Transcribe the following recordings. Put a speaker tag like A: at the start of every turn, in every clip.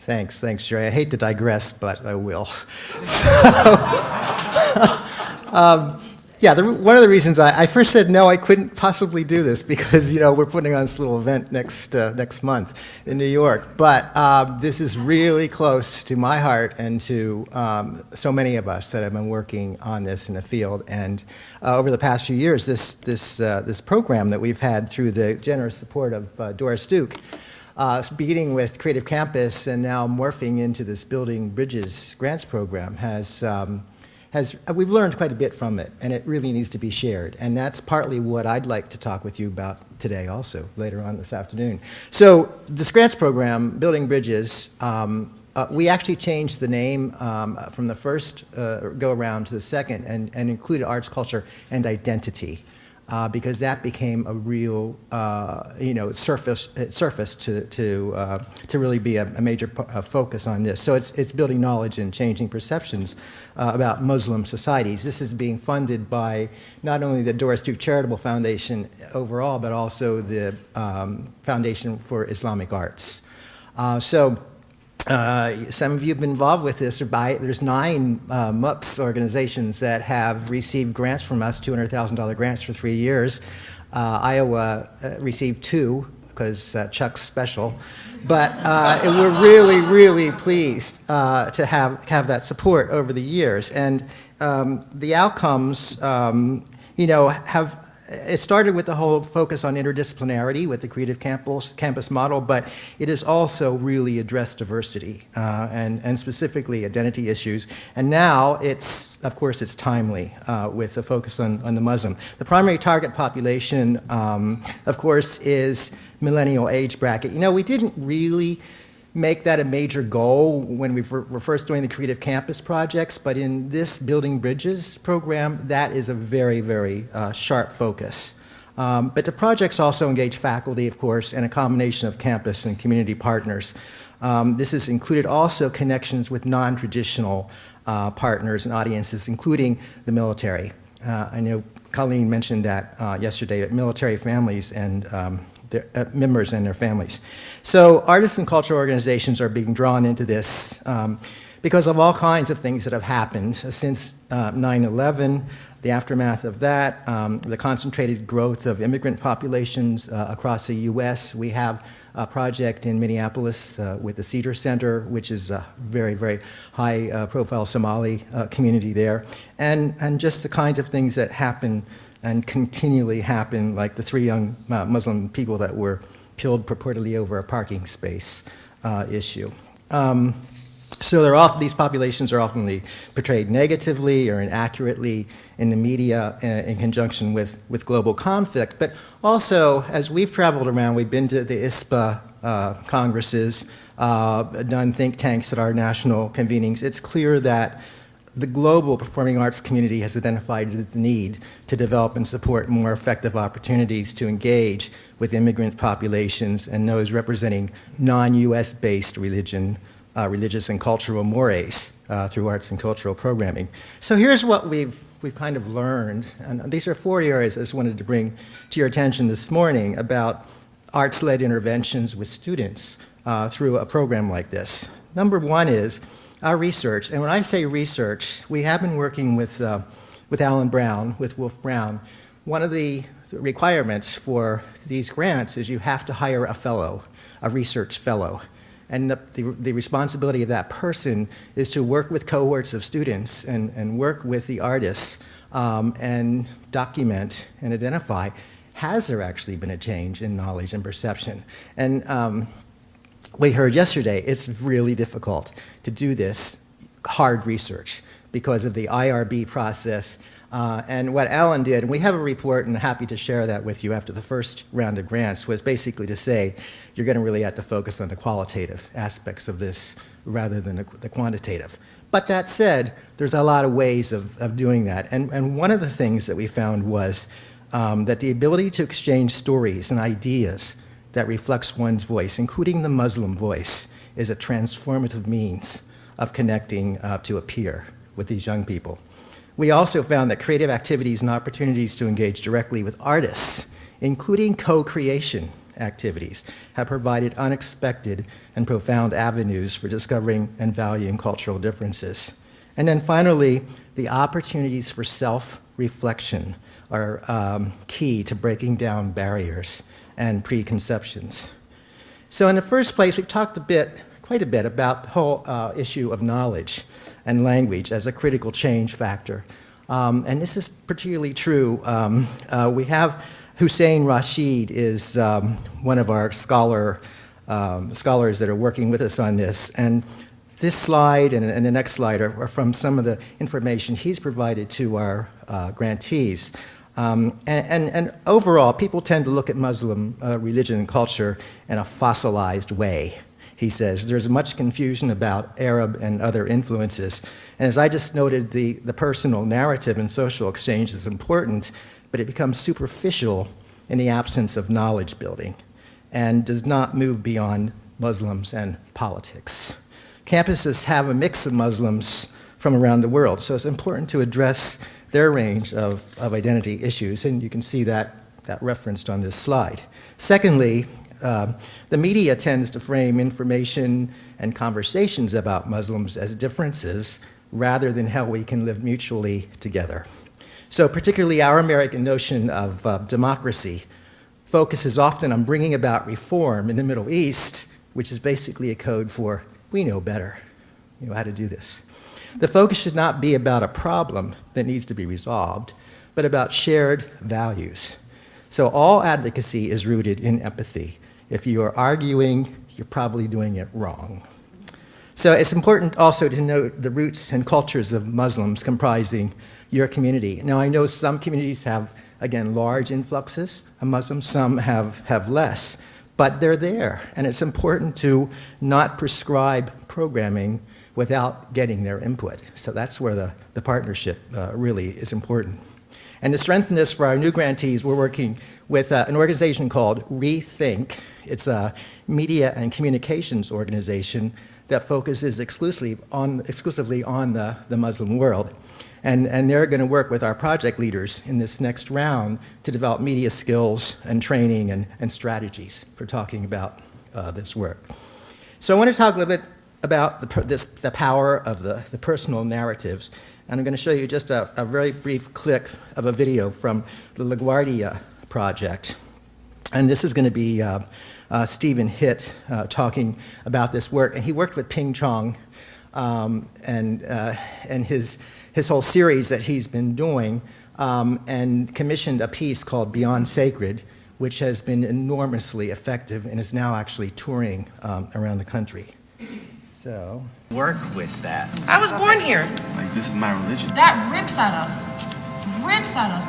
A: Thanks, Jerry. I hate to digress, but I will. One of the reasons I first said no, I couldn't possibly do this because we're putting on this little event next month in New York. But this is really close to my heart and to so many of us that have been working on this in the field. And over the past few years, this program that we've had through the generous support of Doris Duke, beginning with Creative Campus and now morphing into this Building Bridges grants program we've learned quite a bit from it, and it really needs to be shared. And that's partly what I'd like to talk with you about today also, later on this afternoon. So this grants program, Building Bridges, we actually changed the name from the first go-around to the second and included arts, culture, and identity. Because that became a real, surface to really be a major focus on this. So it's building knowledge and changing perceptions about Muslim societies. This is being funded by not only the Doris Duke Charitable Foundation overall, but also the Foundation for Islamic Arts. Some of you have been involved with this. There's 9 MUPS organizations that have received grants from us, $200,000 grants for 3 years. Iowa received 2 because Chuck's special. But we're really, really pleased to have that support over the years. And the outcomes, it started with the whole focus on interdisciplinarity with the Creative Campus model, but it has also really addressed diversity and specifically identity issues. And now of course, it's timely with the focus on the Muslim. The primary target population, of course, is millennial age bracket. We didn't really make that a major goal when we were first doing the Creative Campus projects, but in this Building Bridges program, that is a very, very sharp focus. But the projects also engage faculty, of course, and a combination of campus and community partners. This has included also connections with non-traditional partners and audiences, including the military. I know Colleen mentioned that yesterday, that military families and their members and their families. So artists and cultural organizations are being drawn into this because of all kinds of things that have happened since 9/11, the aftermath of that, the concentrated growth of immigrant populations across the U.S. We have a project in Minneapolis with the Cedar Center, which is a very, very high-profile Somali community there, and just the kinds of things that happen and continually happen, like the 3 young Muslim people that were killed purportedly over a parking space issue. So these populations are often portrayed negatively or inaccurately in the media in conjunction with global conflict. But also, as we've traveled around, we've been to the ISPA congresses, done think tanks at our national convenings. It's clear that the global performing arts community has identified the need to develop and support more effective opportunities to engage with immigrant populations and those representing non-U.S. based religious and cultural mores through arts and cultural programming. So here's what we've kind of learned, and these are 4 areas I just wanted to bring to your attention this morning about arts-led interventions with students through a program like this. Number 1 is our research, and when I say research, we have been working with Alan Brown, with Wolf Brown. One of the requirements for these grants is you have to hire a fellow, a research fellow. And the responsibility of that person is to work with cohorts of students and work with the artists and document and identify, has there actually been a change in knowledge and perception? And we heard yesterday, it's really difficult to do this hard research because of the IRB process. And what Alan did, and we have a report and happy to share that with you after the first round of grants, was basically to say you're going to really have to focus on the qualitative aspects of this rather than the quantitative. But that said, there's a lot of ways of doing that. And one of the things that we found was that the ability to exchange stories and ideas that reflects one's voice, including the Muslim voice, is a transformative means of connecting to a peer with these young people. We also found that creative activities and opportunities to engage directly with artists, including co-creation activities have provided unexpected and profound avenues for discovering and valuing cultural differences. And then finally, the opportunities for self-reflection are key to breaking down barriers and preconceptions. So in the first place, we've talked quite a bit about the whole issue of knowledge and language as a critical change factor. And this is particularly true. We have Hussein Rashid is one of our scholars that are working with us on this. And this slide and the next slide are from some of the information he's provided to our grantees. And overall, people tend to look at Muslim religion and culture in a fossilized way. He says there's much confusion about Arab and other influences. And as I just noted, the personal narrative and social exchange is important, but it becomes superficial in the absence of knowledge building and does not move beyond Muslims and politics. Campuses have a mix of Muslims from around the world, so it's important to address their range of identity issues, and you can see that referenced on this slide. Secondly, the media tends to frame information and conversations about Muslims as differences rather than how we can live mutually together. So particularly our American notion of democracy focuses often on bringing about reform in the Middle East, which is basically a code for we know better, how to do this. The focus should not be about a problem that needs to be resolved, but about shared values. So all advocacy is rooted in empathy. If you are arguing, you're probably doing it wrong. So it's important also to note the roots and cultures of Muslims comprising your community. Now, I know some communities have, again, large influxes of Muslims, some have less, but they're there, and it's important to not prescribe programming without getting their input. So that's where the partnership really is important. And to strengthen this for our new grantees, we're working with an organization called Rethink. It's a media and communications organization that focuses exclusively on the Muslim world. And they're going to work with our project leaders in this next round to develop media skills and training and strategies for talking about this work. So I want to talk a little bit about the power of the personal narratives. And I'm going to show you just a very brief clip of a video from the LaGuardia project. And this is going to be Stephen Hitt talking about this work. And he worked with Ping Chong and his whole series that he's been doing and commissioned a piece called Beyond Sacred, which has been enormously effective and is now actually touring around the country. So
B: work with that.
C: I was born here.
D: Like, this is my religion.
E: That rips at us. Rips at us.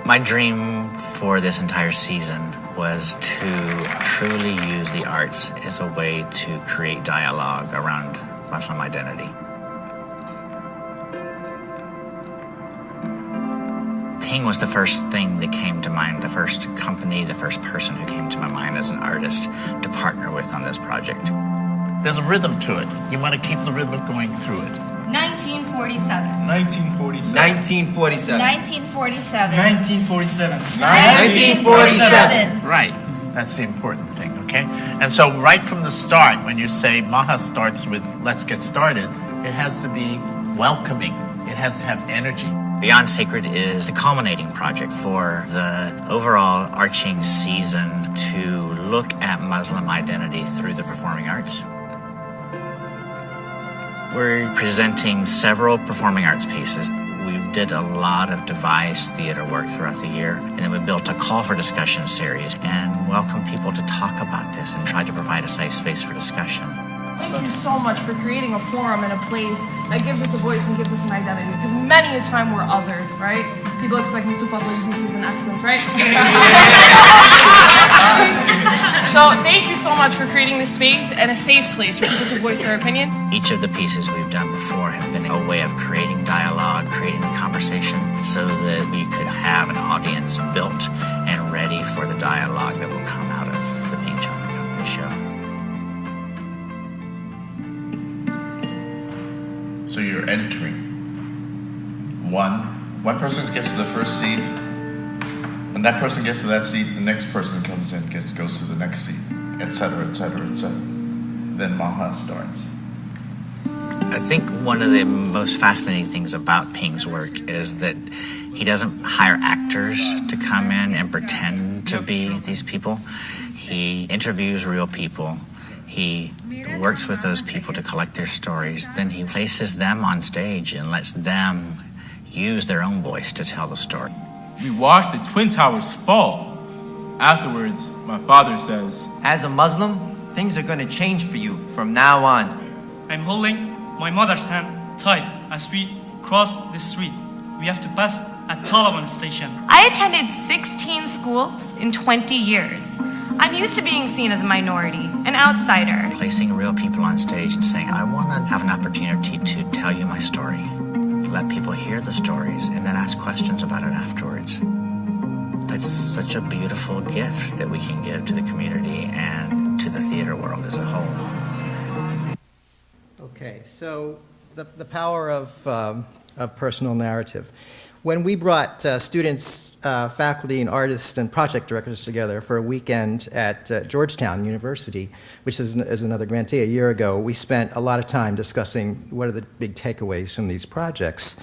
B: My dream for this entire season was to truly use the arts as a way to create dialogue around Muslim identity. Ping was the first thing that came to mind, the first company, the first person who came to my mind as an artist to partner with on this project.
F: There's a rhythm to it. You want to keep the rhythm going through it.
G: 1947.
D: 1947.
G: 1947.
D: 1947.
F: 1947. Right. That's the important thing, okay? And so right from the start, when you say Maha starts with let's get started, it has to be welcoming. It has to have energy.
B: Beyond Sacred is the culminating project for the overall arching season to look at Muslim identity through the performing arts. We're presenting several performing arts pieces. We did a lot of devised theater work throughout the year, and then we built a call for discussion series and welcomed people to talk about this and tried to provide a safe space for discussion.
E: Thank you so much for creating a forum and a place that gives us a voice and gives us an identity. Because many a time we're othered, right? People expect me to talk like this with an accent, right? So thank you so much for creating this space and a safe place for people to voice their opinion.
B: Each of the pieces we've done before have been a way of creating dialogue, creating the conversation, so that we could have an audience built and ready for the dialogue that will come out of the Ping Chong and Company show.
H: So you're entering. One person gets to the first seat, and
C: When that person gets to that seat, the next person comes in, goes to the next seat, et cetera, et cetera, et cetera. Then Maha starts.
B: I think one of the most fascinating things about Ping's work is that he doesn't hire actors to come in and pretend to be these people. He interviews real people. He works with those people to collect their stories. Then he places them on stage and lets them use their own voice to tell the story.
H: We watched the Twin Towers fall. Afterwards, my father says,
I: as a Muslim, things are going to change for you from now on.
D: I'm holding my mother's hand tight as we cross the street. We have to pass a Taliban station.
G: I attended 16 schools in 20 years. I'm used to being seen as a minority, an outsider.
B: Placing real people on stage and saying, I want to have an opportunity to tell you my story. Let people hear the stories and then ask questions about it afterwards. That's such a beautiful gift that we can give to the community and to the theater world as a whole.
A: Okay, so the power of personal narrative. When we brought students, faculty, and artists and project directors together for a weekend at Georgetown University, which is another grantee a year ago, we spent a lot of time discussing what are the big takeaways from these projects,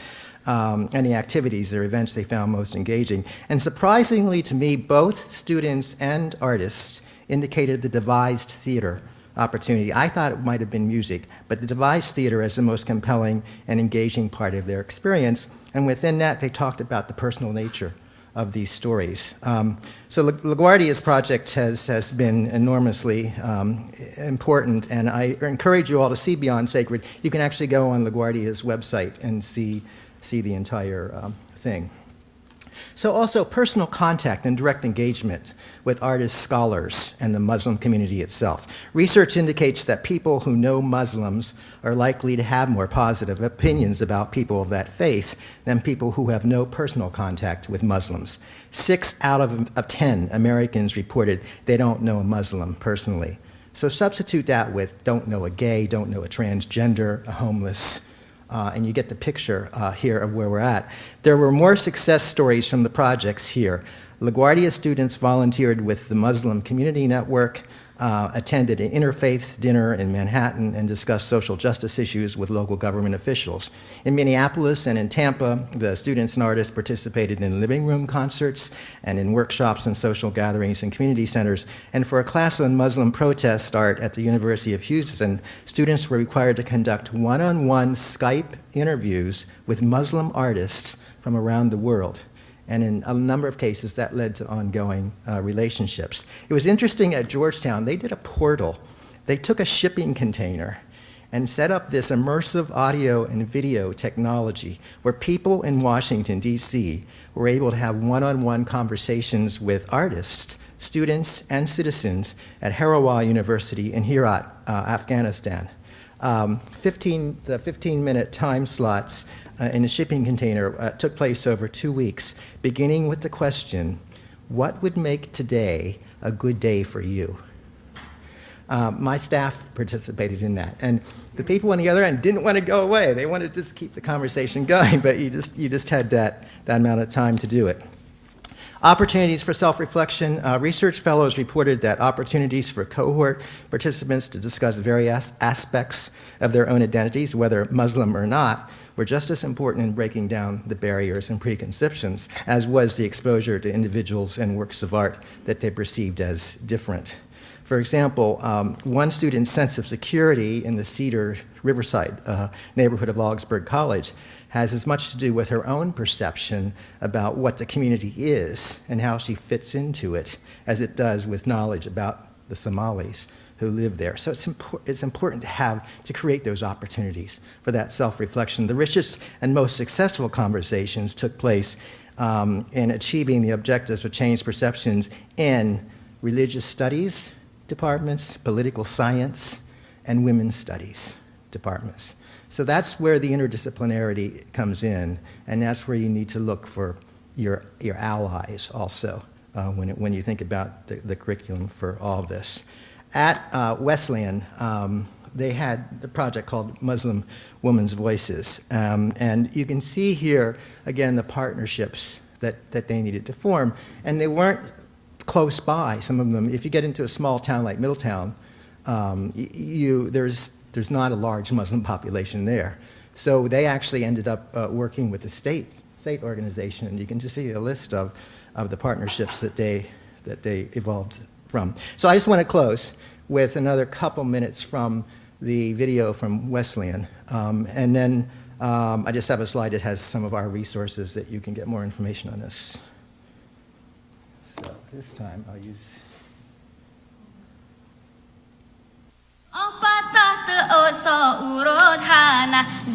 A: any activities or events they found most engaging. And surprisingly to me, both students and artists indicated the devised theater opportunity. I thought it might have been music, but the devised theater as the most compelling and engaging part of their experience. And within that, they talked about the personal nature of these stories. So LaGuardia's project has been enormously important, and I encourage you all to see Beyond Sacred. You can actually go on LaGuardia's website and see the entire thing. So also personal contact and direct engagement with artists, scholars, and the Muslim community itself. Research indicates that people who know Muslims are likely to have more positive opinions about people of that faith than people who have no personal contact with Muslims. 6 out of 10 Americans reported they don't know a Muslim personally. So substitute that with don't know a gay, don't know a transgender, a homeless, and you get the picture here of where we're at. There were more success stories from the projects here. LaGuardia students volunteered with the Muslim Community Network, attended an interfaith dinner in Manhattan, and discussed social justice issues with local government officials. In Minneapolis and in Tampa, the students and artists participated in living room concerts and in workshops and social gatherings in community centers. And for a class on Muslim protest art at the University of Houston, students were required to conduct one-on-one Skype interviews with Muslim artists from around the world. And in a number of cases, that led to ongoing relationships. It was interesting at Georgetown, they did a portal. They took a shipping container and set up this immersive audio and video technology where people in Washington, D.C. were able to have one-on-one conversations with artists, students, and citizens at Harawat University in Herat, Afghanistan. The 15-minute time slots in a shipping container took place over 2 weeks, beginning with the question, what would make today a good day for you? My staff participated in that, and the people on the other end didn't want to go away. They wanted to just keep the conversation going, but you just had that amount of time to do it. Opportunities for self-reflection. Research fellows reported that opportunities for cohort participants to discuss various aspects of their own identities, whether Muslim or not, were just as important in breaking down the barriers and preconceptions as was the exposure to individuals and works of art that they perceived as different. For example, one student's sense of security in the Cedar Riverside neighborhood of Augsburg College has as much to do with her own perception about what the community is and how she fits into it as it does with knowledge about the Somalis who live there. So it's important to create those opportunities for that self-reflection. The richest and most successful conversations took place in achieving the objectives of change perceptions in religious studies departments, political science, and women's studies departments. So that's where the interdisciplinarity comes in, and that's where you need to look for your allies also when you think about the curriculum for all of this. At Wesleyan, they had the project called Muslim Women's Voices, and you can see here, again, the partnerships that they needed to form. And they weren't close by, some of them. If you get into a small town like Middletown, there's not a large Muslim population there. So they actually ended up working with the state organization, and you can just see a list of the partnerships that they evolved from. So I just want to close with another couple minutes from the video from Wesleyan. And then I just have a slide that has some of our resources that you can get more information on this. So this time I'll use...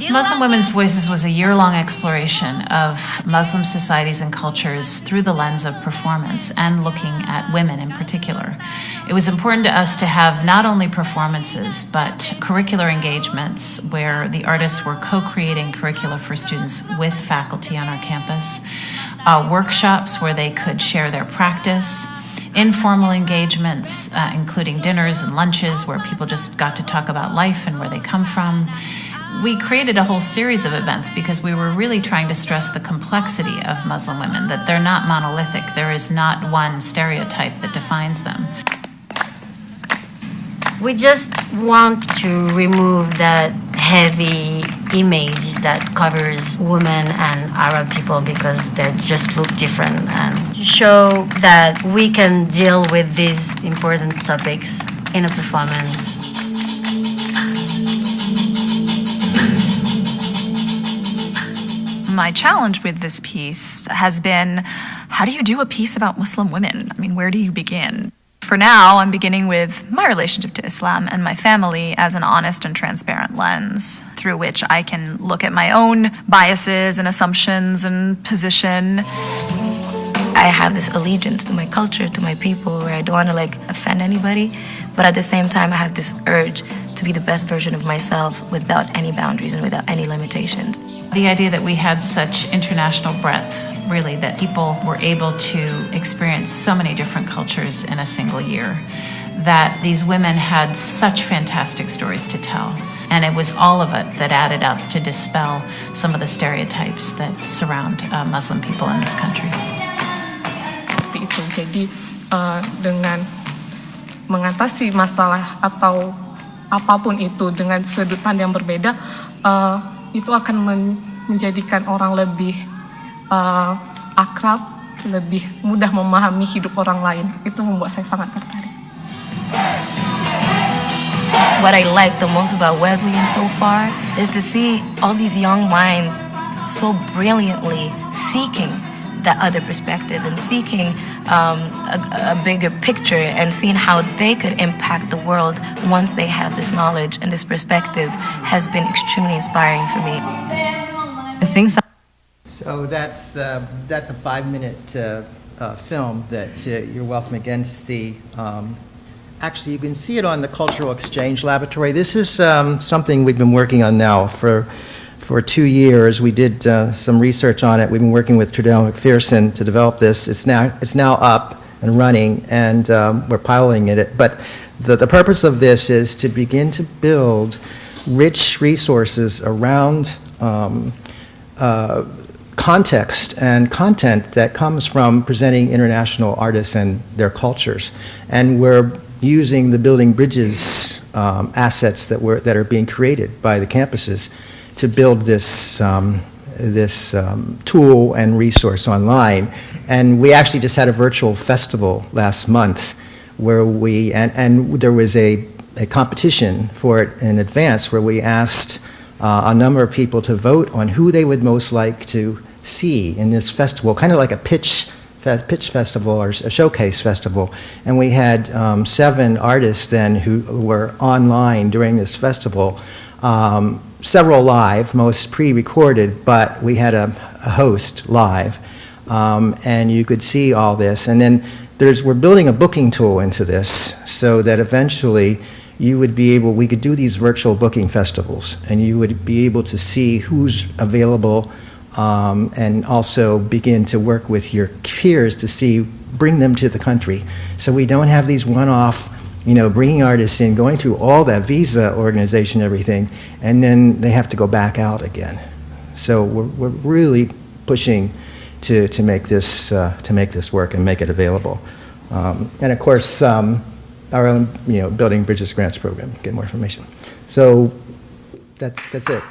J: Muslim Women's Voices was a year-long exploration of Muslim societies and cultures through the lens of performance and looking at women in particular. It was important to us to have not only performances, but curricular engagements where the artists were co-creating curricula for students with faculty on our campus, workshops where they could share their practice, informal engagements, including dinners and lunches where people just got to talk about life and where they come from. We created a whole series of events because we were really trying to stress the complexity of Muslim women, that they're not monolithic. There is not one stereotype that defines them.
K: We just want to remove that heavy image that covers women and Arab people because they just look different, and show that we can deal with these important topics in a performance.
L: My challenge with this piece has been, how do you do a piece about Muslim women? I mean, where do you begin? For now, I'm beginning with my relationship to Islam and my family as an honest and transparent lens through which I can look at my own biases and assumptions and position.
M: I have this allegiance to my culture, to my people, where I don't want to offend anybody, but at the same time I have this urge to be the best version of myself without any boundaries and without any limitations.
J: The idea that we had such international breadth, really, that people were able to experience so many different cultures in a single year, that these women had such fantastic stories to tell. And it was all of it that added up to dispel some of the stereotypes that surround Muslim people in this country.
N: Jadi dengan mengatasi masalah atau apapun itu dengan sudut pandang yang berbeda, itu akan menjadikan orang lebih akrab, lebih mudah memahami hidup orang lain. Itu membuat saya sangat tertarik.
M: What I like the most about Wesleyan so far is to see all these young minds so brilliantly seeking that other perspective and seeking a bigger picture and seeing how they could impact the world once they have this knowledge and this perspective has been extremely inspiring for me.
N: I think so.
A: So that's a 5-minute film that you're welcome again to see. Actually, you can see it on the Cultural Exchange Laboratory. This is something we've been working on now for 2 years. We did some research on it. We've been working with Trudell McPherson to develop this. It's now up and running, and we're piloting it. But the purpose of this is to begin to build rich resources around context and content that comes from presenting international artists and their cultures. And we're using the Building Bridges assets that are being created by the campuses to build this tool and resource online. And we actually just had a virtual festival last month where and there was a competition for it in advance where we asked a number of people to vote on who they would most like to see in this festival, kind of like a pitch festival or a showcase festival. And we had 7 artists then who were online during this festival. Several live, most pre-recorded, but we had a host live, and you could see all this. And then we're building a booking tool into this so that eventually we could do these virtual booking festivals, and you would be able to see who's available, and also begin to work with your peers to bring them to the country. So we don't have these one-off, bringing artists in, going through all that visa organization, everything, and then they have to go back out again. So we're really pushing to make this work and make it available. And of course, our own Building Bridges Grants program. Get more information. So that's it.